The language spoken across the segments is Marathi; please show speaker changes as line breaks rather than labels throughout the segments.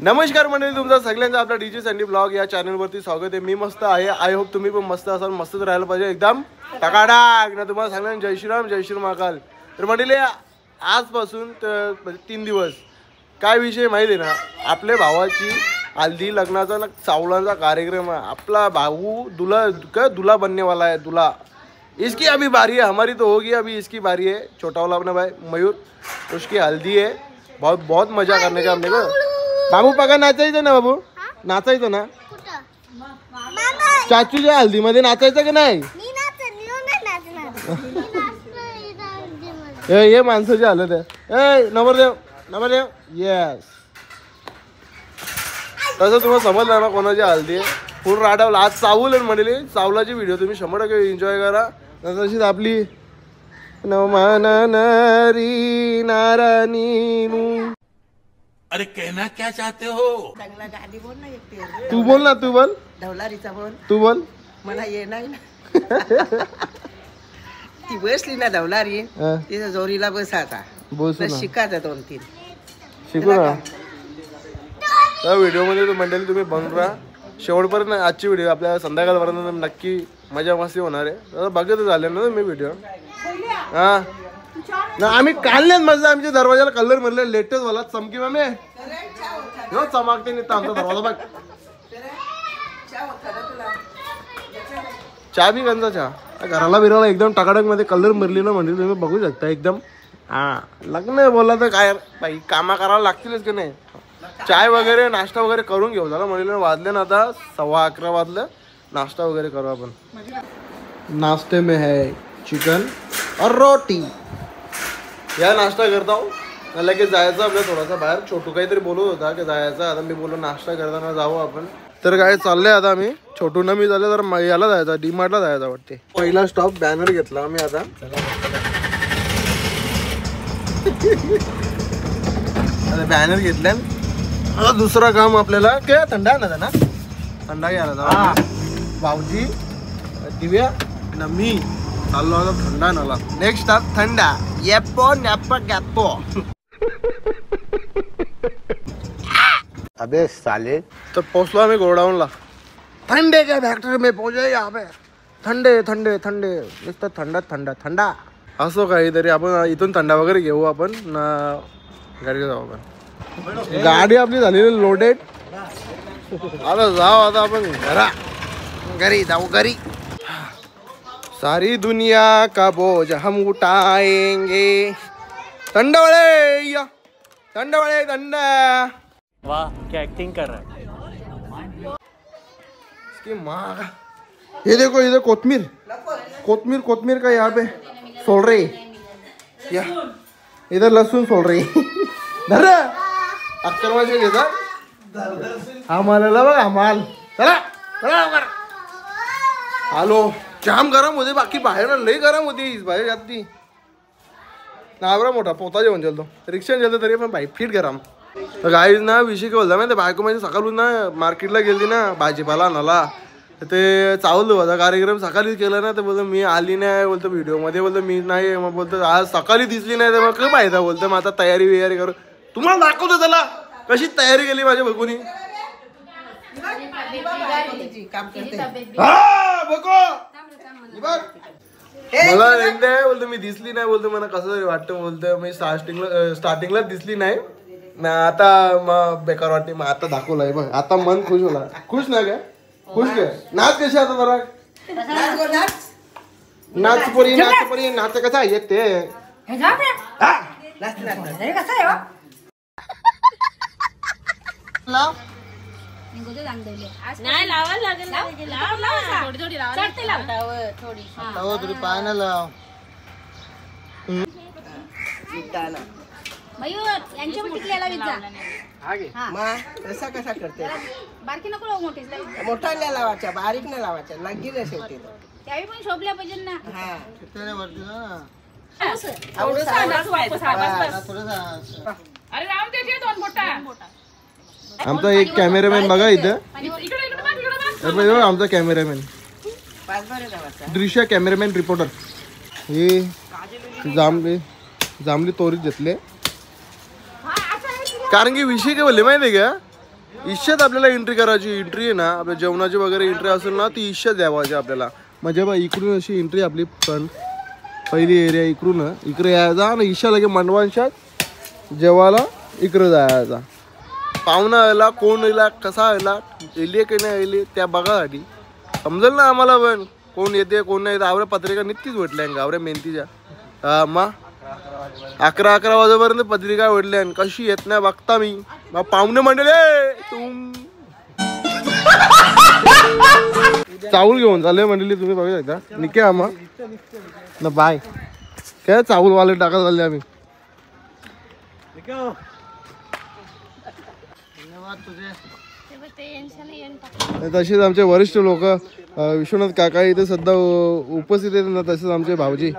नमस्कार मंडळी, तुमचं सगळ्यांचं आपल्या डीजे संडी ब्लॉग या चॅनलवरती स्वागत आहे। मी मस्त आहे, आय होप तुम्ही पण मस्त असाल, मस्तच राहायला पाहिजे, एकदम टकाटाक ना। तुम्हाला सगळ्यांना जय श्रीराम, जय श्री महाकाल। तर मंडळी आजपासून तर 3 दिवस काय विषय माहिती आहे ना, आपल्या भावाची हल्दी लग्नाचा ना सावळांचा कार्यक्रम आहे। आपला भाऊ दूल्हा बनने वाला है, दूल्हा। इसकी अभी बारी है, हमारी तो होगी, अभी इसकी बारी है। छोटा वाला अपना भाई मयूर, उसकी हल्दी है। बहुत मजा करने का हमने को। बाबू पका नाचायचं ना, बाबू नाचायचं ना, चाचूच्या हल्दीमध्ये नाचायचं की नाही? हे माणसाची हालत आहे। नवरदेव येस। तसं तुम्हाला समजलं ना कोणाची हल्दी आहे, पूर्ण राडावला। आज सावूल म्हणले, सावलाची व्हिडिओ तुम्ही 100% एन्जॉय करा। तशीच आपली नवमानारी नारायणी।
अरे कहना क्या चाहते हो?
गाडी बोल ना,
तू बोल ना, तू बोल,
ढवलारीचा बोल,
तू बोल।
मला ये नाही ना। ती बसली ना ढवलारी, तिच्या जोरीला बसायचा, शिकायचा 2-3
शिकू ना। त्या व्हिडिओ मध्ये तो मंडळी तुम्ही बनवून राहा शेवटपर्यंत। आजची व्हिडिओ आपल्या संध्याकाळपर्यंत नक्की मजा मस्ती होणार आहे। बघत झाले ना मी व्हिडिओ। हा ना, आम्ही काढल्यात मजा, आमच्या दरवाजाला कलर मारले लेटेस्ट वाला चमकी मामे हो, चमकते नाही आमचा दरवाजा बघ। चहा बी गंजा चहा, घराला बिराला एकदम टकाटक मध्ये कलर मारली ना म्हणजे तुम्ही बघू शकता एकदम। हा लग्न बोलला तर काय बाई, कामा करायला लागतीलच की नाही। चाय वगैरे नाश्ता वगैरे करून घेऊ झाला म्हणजे वाजले ना आता 11:15 वाजलं। नाश्ता वगैरे करू आपण। नाश्ते में है चिकन और रोटी, या नाश्ता करता हूँ। लगेच जायचं आपल्या थोडासा बाहेर। छोटू काहीतरी बोलत होता की जायचं, आता मी बोललो नाश्ता करताना जाऊ आपण। तर काय चाललंय आता आम्ही, छोटू ना मी झालं तर याला जायचं, डीमार्टला जायचं वाटते। पहिला स्टॉप बॅनर घेतला आम्ही आता। बॅनर घेतल्या, आता दुसरा काम आपल्याला काय थंडा आणायचा ना, थंडा घ्यायला जाऊ। भाऊजी दिव्या ना मी चाललो आता थंडा आणायला। नेक्स्ट स्टॉप थंडा, येपो नॅपो गॅपो।
अबे साले।
तर पोहोचलो आम्ही गोडाऊनला। ठंडे के फॅक्टरी में पहुंचे, यहाँ पे थंडे थंडे थंडे नुसतं थंडा थंडा थंडा असो काहीतरी। आपण इथून थंडा वगैरे घेऊ आपण ना, घरी जाऊ आपण। गाडी आपली झालेली लोडेड। आता जाऊ आता आपण घरी जाऊ घरी। सारी दुनिया का बोझ हम उठाएंगे। ठंडा वाले या, ठंडा वाले ठंडा।
वाह क्या एक्टिंग कर रहा है।
इसकी माँ, ये देखो इधर कोतमीर कोतमीर कोतमीर का यहाँ पे सोल रही या, इधर लहसुन सोल रही। धर अक्कर माझे घेता आम्हाला बघ आम्हाला। चला चला हॅलो, जाम गरम होते, बाकी बाहेर लई गरम होती बाहेर जाती नावरा मोठा पोता जेवण चलतो, रिक्षा चलतो तरी पण बाई फिट गरम। तर गाईज ना विषय काय बोलता माहिती, बायको माझी सकाळून ना मार्केटला गेली ना भाजीपाला आणायला। ते चावलं होता कार्यक्रम सकाळीच केला ना, तर बोलतो मी आली नाही, बोलतो व्हिडिओमध्ये, बोलतो मी नाही, मग बोलतो आज सकाळी दिसली नाही तर मग काय फायदा, बोलतो मग आता तयारी बियारी करू। तुम्हाला दाखवतो त्याला कशी तयारी केली माझ्या बघून। मला एकदा बोलतो मी दिसली नाही, बोलतो मला कसं तरी वाटतं, बोलतो मी स्टार्टिंगला दिसली नाही ना, आता मग बेकार वाटते। मग आता दाखवलंय बघ, आता मन खुश होला। खुश ना काय, खुश काय, नाच कशी आता जरा नाच परी नाच कसा येते।
नाही लावायला लागेल, थोडी
पाय लाव।
मयूर यांच्या टिकल्याला विचार
कसा कसा करते,
बारकी नको लावू, मोठीच लावू।
मोठा नाही लावायचा, बारीक नाही लावायचा, लगी नाही शेवटी
त्यावेळी पण शोभल्या पाहिजे ना।
आमचा एक कॅमेरामॅन बघा इथं, आमचा कॅमेरामॅन दृश्य कॅमेरामॅन रिपोर्टर। हे जांभली तोरीत घेतले, कारण की विषय काय बोलले माहिती आहे का, इच्छात आपल्याला एंट्री करायची. एंट्री आहे ना आपल्या जेवणाची वगैरे एंट्री असेल ना ती इच्छा द्यावायची आपल्याला. म्हणजे बा इकडून अशी एंट्री आपली पण पहिली एरिया इकडून इकडे यायचा आणि इच्छा लगे मंडवांशात जेवायला इकडे जायचा. पाहुणा आला कोण आला कसा आला येले की नाही येले त्या बघासाठी समजेल ना आम्हाला पण कोण येते कोण नाही. आवऱ्या पत्रिका नित्तीच भेटल्या गावऱ्या मेहनतीच्या मग 11 वाजेपर्यंत पत्रिका भेटल्या कशी येत नाही बघता मी. पाहुणे मंडळी तुम चावल घेऊन चालले मंडळी तुम्ही बघू शकता. निके आम्हा ना बाय काय चावल वाले टाका चालले आम्ही. तसेच आमचे वरिष्ठ लोक विश्वनाथ काका इथे सध्या उपस्थित आहेत ना. तसेच आमचे भाऊजी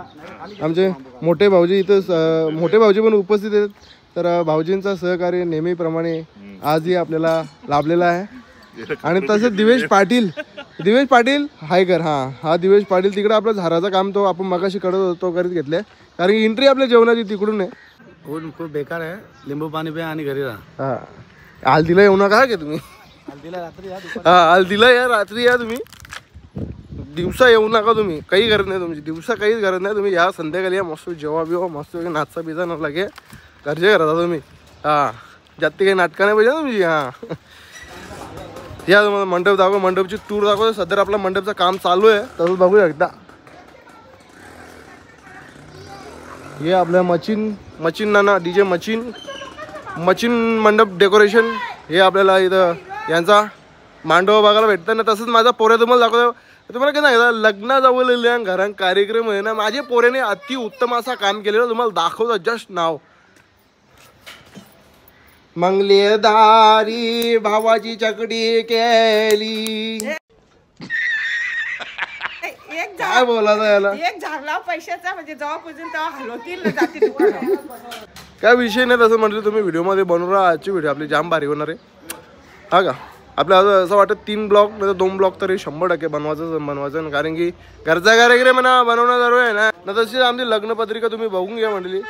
आमचे मोठे भाऊजी इथं मोठे भाऊजी पण उपस्थित आहेत. तर भाऊजींचा सहकार्य नेहमीप्रमाणे आजही आपल्याला लाभलेला आहे. आणि तसंच दिवेश पाटील हाय कर हा दिवेश पाटील तिकडे आपलं झाडाचं काम तो आपण मगाशी करत होतो करीत घेतले. कारण की एंट्री आपल्या जेवणाची तिकडून आहे.
खूप बेकार आहे. लिंबू पाणी पे आणि घरी राहा.
हा हल्दीला येऊ नका की तुम्ही. हल्दीला या रात्री या तुम्ही. दिवसा येऊ नका तुम्ही. काही गरज नाही तुमची. दिवसा काहीच गरज नाही. तुम्ही या संध्याकाळी या मस्त जेवा बिवा मस्त नाचता बिचा न लागे घरचे करता तुम्ही. जास्त काही नाटकं नाही पाहिजे तुमची. या तुम्हाला मंडप दाखव. मंडपची टूर दाखव. सध्या आपला मंडपचं काम चालू आहे तसंच बघू शकता. हे आपल्या मचिन नाना DJ मचिन मंडप डेकोरेशन हे आपल्याला इथं यांचा मांडव बघायला भेटतं ना. तसंच माझा पोऱ्या तुम्हाला दाखवतो. तुम्हाला काय सांगितलं लग्नाजवळ घरात कार्यक्रम आहे ना माझ्या पोऱ्याने अति उत्तम असा काम केलेलं तुम्हाला दाखवतो. जस्ट नाव मंगलेदारी भावाची चकडी केली. काय बोलायचं याला.
एक झाला पैशाचा म्हणजे जेव्हापासून तेव्हा हलवतील ना जाते दुकानात.
काय विषय नाही तसं म्हटलं तुम्ही व्हिडिओमध्ये बनवून आजची व्हिडिओ आपली जाम भारी होणार आहे. हा का आपल्याला असं वाटतं 3 ब्लॉग नाही तर 2 ब्लॉग तरी 100% बनवायचं. कारण की घरचा कार्यक्रम आहे ना बनवणं जरूर आहे ना. तशी आमची लग्नपत्रिका तुम्ही बघून घ्या म्हटली.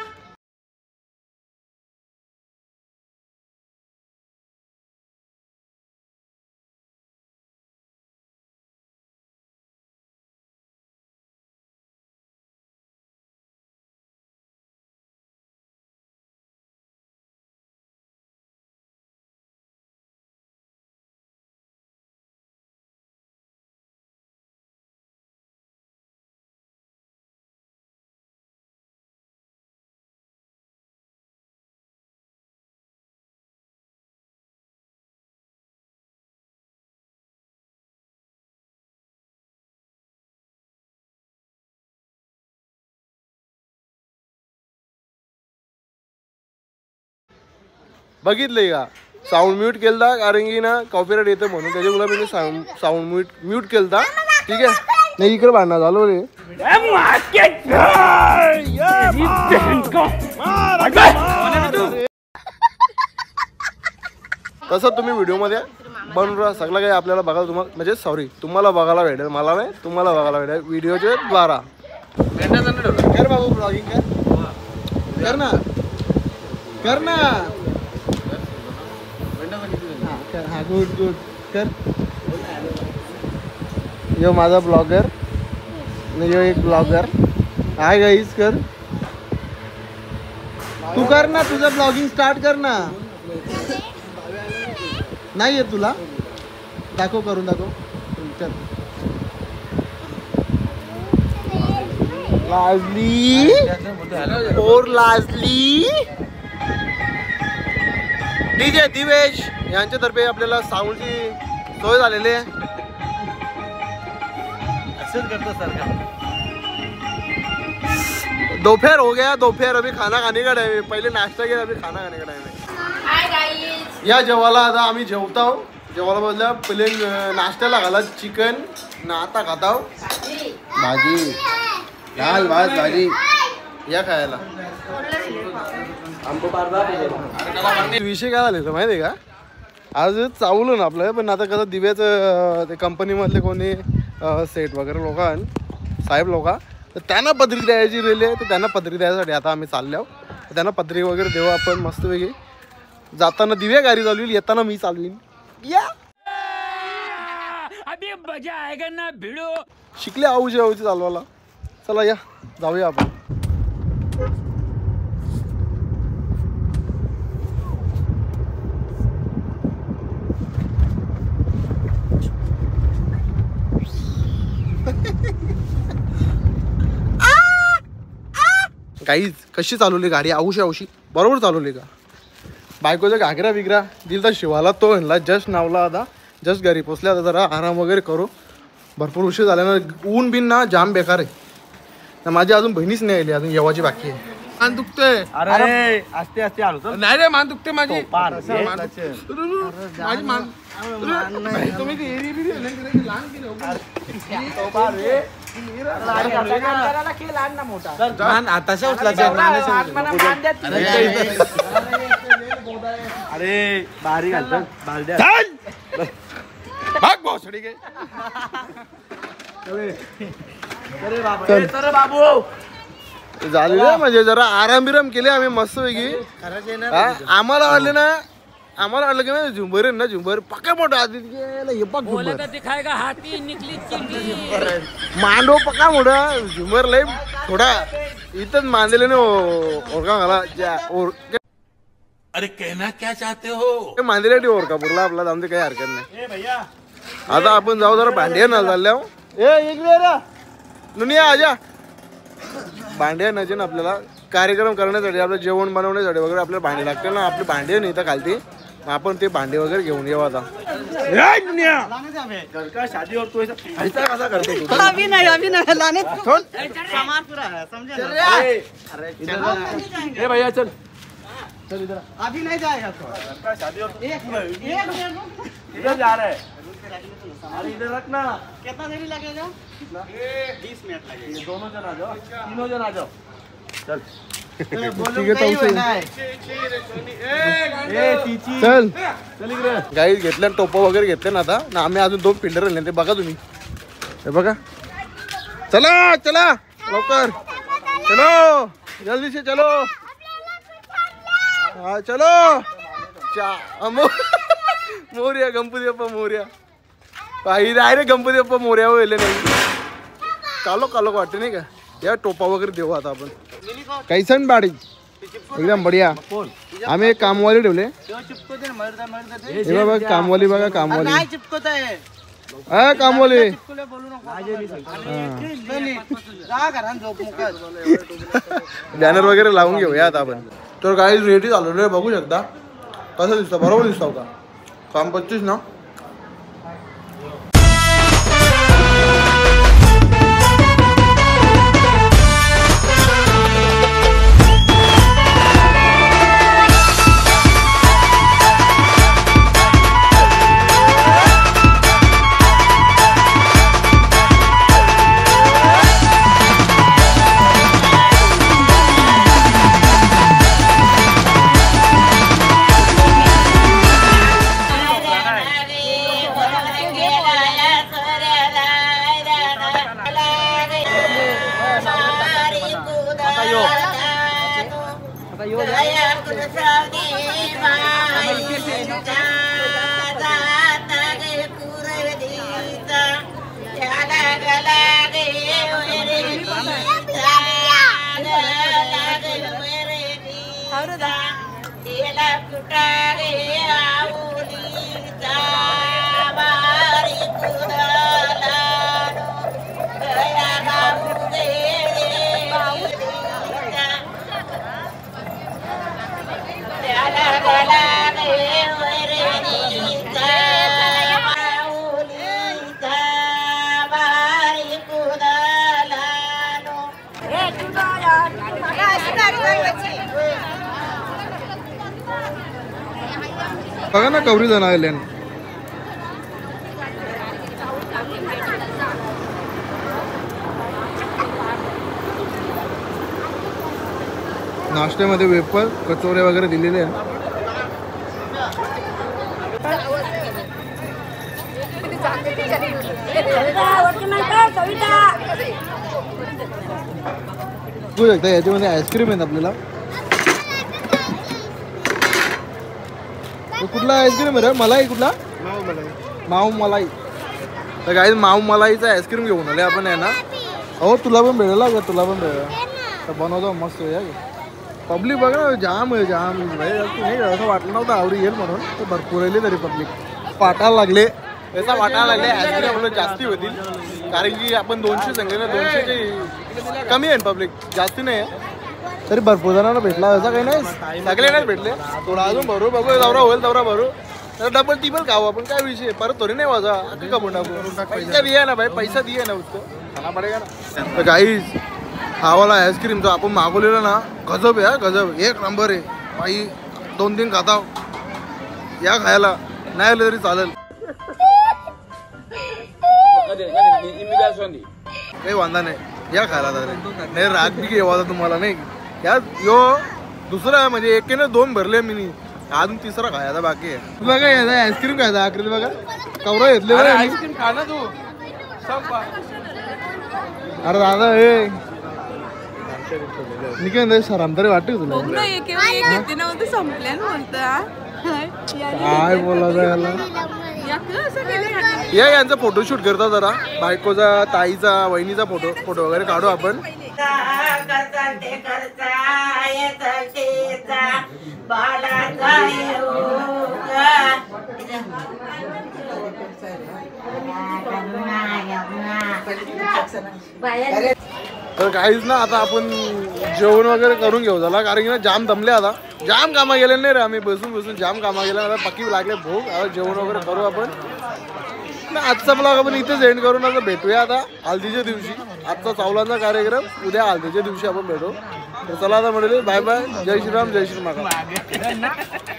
बघितलंय का साऊंड म्यूट केलता कारण की ना कॉपीराइट येतं म्हणून त्याच्यामुळे मी साऊंड म्यूट केलता. ठीक आहे नाही इकडे भांडणं झालो रे. तसं तुम्ही व्हिडिओमध्ये बनवून राहा. सगळं काही आपल्याला बघायला तुम्हाला म्हणजे तुम्हाला बघायला भेटेल. मला नाही तुम्हाला बघायला भेटेल व्हिडिओच्या द्वारा. कर बाबू ब्लॉगिंग कर ना हा गुड कर. यो माझा ब्लॉगर यो एक ब्लॉगर हाय गाईस कर. तू कर ना तुझं ब्लॉगिंग स्टार्ट कर ना. नाही आहे तुला दाखव करून दाखव. चल लाजली और लाजली DJ दिवेश यांच्यातर्फे आपल्याला साऊंडची सोय झालेली आहे.
असंच करतो सरकार.
दोपहर हो गया. दोपहर अभी खाना खाने का टाइम है. पहिले नाश्ता किया अभी खाना खाने का टाइम है. या जेवायला आता आम्ही जेवतो. जेवायला बदल्या पहिले नाश्त्याला घाला चिकन ना आता खाताव भाजी दाल भात भाजी या खायला. विषय काय झालेला माहिती आहे का आज चावलं ना आपलं. पण आता कसं दिव्याचं ते कंपनीमधले कोणी सेट वगैरे लोक साहेब लोक तर त्यांना पत्रिका द्यायची रेली आहे. तर त्यांना पत्रिका द्यायसाठी आता आम्ही चाललो आहोत. त्यांना पत्रिका वगैरे देऊ आपण मस्तपैकी. जाताना दिव्या गाडी चालवील येताना मी चालवीन. या
अभी मजा आएगा ना भिड़ो.
शिकले आऊची चालवायला. चला या जाऊया आपण. काहीच कशी चालवली गाडी आऊशी बरोबर चालवली का. बायकोचा घागरा बिगरा दिल तर शिवाला तो म्हणला जस्ट नावला आता जस्ट घरी पोचल्या आता जरा आराम वगैरे करू. भरपूर उशीर झाला ना. ऊन बिन ना जाम बेकार आहे ना. माझी अजून बहिणीच नाही आली अजून येवाची बाकी आहे. मान दुखते.
अरे आस्ते आस्ते आलो
नाही रे मान दुखते माझी.
माझी
माझी मान तुम्ही लहान
तशा उचला. अरे बारी घालतात बालद्या.
भाग भोसडी गे.
तर बाबू
झाले रे म्हणजे जरा आराम बिराम केले आम्ही मस्त पैकी. आम्हाला वाटलं की नाही झुंबर आहे ना झुंबर पक्का मोठा आधी हे बघ झुंबर
दिखाएगा हाथी निकली चिंटी.
मांडो पक्का मोठा झुंबर लय थोडा इथंच मांडले ना ओरका मला
अरे कहना क्या चाहते हो.
मांदिले ओरका पुरला आपला जाऊन काही हरकत नाही. आता आपण जाऊ जरा भांडे ना चालल्या. दुनिया आजा भांडे नजे ना आपल्याला कार्यक्रम करण्यासाठी आपलं जेवण बनवण्यासाठी वगैरे आपल्याला भांडे लागते ना. आपले भांडे नाही तर खालती आपण ते भांडे वगैरे घेऊन येऊ. आता
शादी और तू ऐसा
कसा करते
अभी नहीं लाने सामान पूरा है समझे ना.
ए भैया चल
अभी नहीं जाएगा तो
शादी और
एक
इधर जा रहा है. अरे इधर रखना.
कितना देरी लगेगा. 20 मिनट लगेगा.
दोनों जन आ जाओ तीनों जन आ जाओ. चल
चल गाई घेतल्या टोप वगैरे घेतले ना. आता ना आम्ही अजून 2 फिल्डर आणले ते बघा तुम्ही. हे बघा चला चला लवकर चलो जल्दी से चलो. हा चलो मोर्या गणपती बाप्पा मोर्या. काही नाही रे गणपती बाप्पा मोर्या वेले नाही. कालो वाटते नाही का. या टोपा वगैरे देऊ आता आपण. काही सण बाडी एकदम बढिया. आम्ही एक कामवाली ठेवले. हे बघा कामवाली बघा कामवाली.
नहीं चिपकता है.
हा कामवाली बॅनर वगैरे लावून घेऊया आता आपण. तर काही रेडी झालो रे बघू शकता कसं दिसतं. बरोबर दिसतो का. काम 25 ना. बघा ना कवरी जण आले. नाश्त्यामध्ये वेफर कचोरे वगैरे दिलेले आहे. बघू शकता याच्यामध्ये आईस्क्रीम आहेत आपल्याला. कुठला आईस्क्रीम आहे रे. मला कुठला माऊ मलाई. तर काही माऊ मलाईचा आईस्क्रीम घेऊन आले आपण आहे ना. हो तुला पण भेटला का? तुला पण भेटला तर बनवतो मस्त आहे. पब्लिक बघा ना जाम आहे जाम भाई. नाही असं वाटलं नव्हतं आवडी येईल म्हणून तर भरपूर राहिली तरी पब्लिक वाटायला लागले. याचा वाटायला लागले आईस्क्रीम आपलं जास्ती होतील कारण की आपण 200 सांगले ना. 200 कमी आहे पब्लिक जास्ती नाही आहे तरी भरपूर जणांना भेटला. असं काही नाही सगळे नाही भेटले. थोडा अजून भरू बघू दौरा होईल दौरा भरू तर डबल टिबल खाऊ आपण. काय विषय परत थोडी नाही वाजा का बोलणार पैसा दिया ना भाई. पैसा दिया ना उसको खाना पडेगा ना. तर काहीच हा वाला आईस्क्रीम जो आपण मागवलेला ना गजब आहे. गजब एक नंबर आहे भाई. 2-3 खाता या खायला नाही आलं तरी चालेल. काही वांधा नाही या खायला नाही राग बी घेवा तुम्हाला नाही या. यो दुसरा म्हणजे एकेने 2 भरले मी अजून तिसरा खायचा बाकी आहे. बघा याचा आईस्क्रीम खायचा आखरी बघा कवरा घेतले आईस्क्रीम खा ना तू. अरे दादा हे निघ सराम तरी वाटत तुला काय बोलायचं याला. या यांचा फोटोशूट करतो जरा बायकोचा ताईचा वहिनीचा फोटो वगैरे काढू आपण. तर काहीच ना आता आपण जेवण वगैरे करून घेऊ झाला कारण की ना जाम दमले. आता जाम कामा गेले नाही रे आम्ही बसून जाम कामा गेले. आता पक्की लागले भूक. आता जेवण वगैरे करू आपण ना. आजचा ब्लॉग आपण इथेच एंड करून आता भेटूया आता हल्दीच्या दिवशी. आजचा चावलांचा कार्यक्रम उद्या हल्दीच्या दिवशी आपण भेटू. तर चला आता म्हणले बाय बाय. जय श्रीराम जय श्री महाकाल.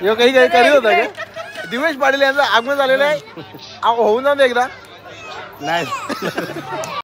हे काही करीत होता का दिवेश पाटील यांचं आगमन झालेलं आहे. होऊन जाऊ एकदा नाही.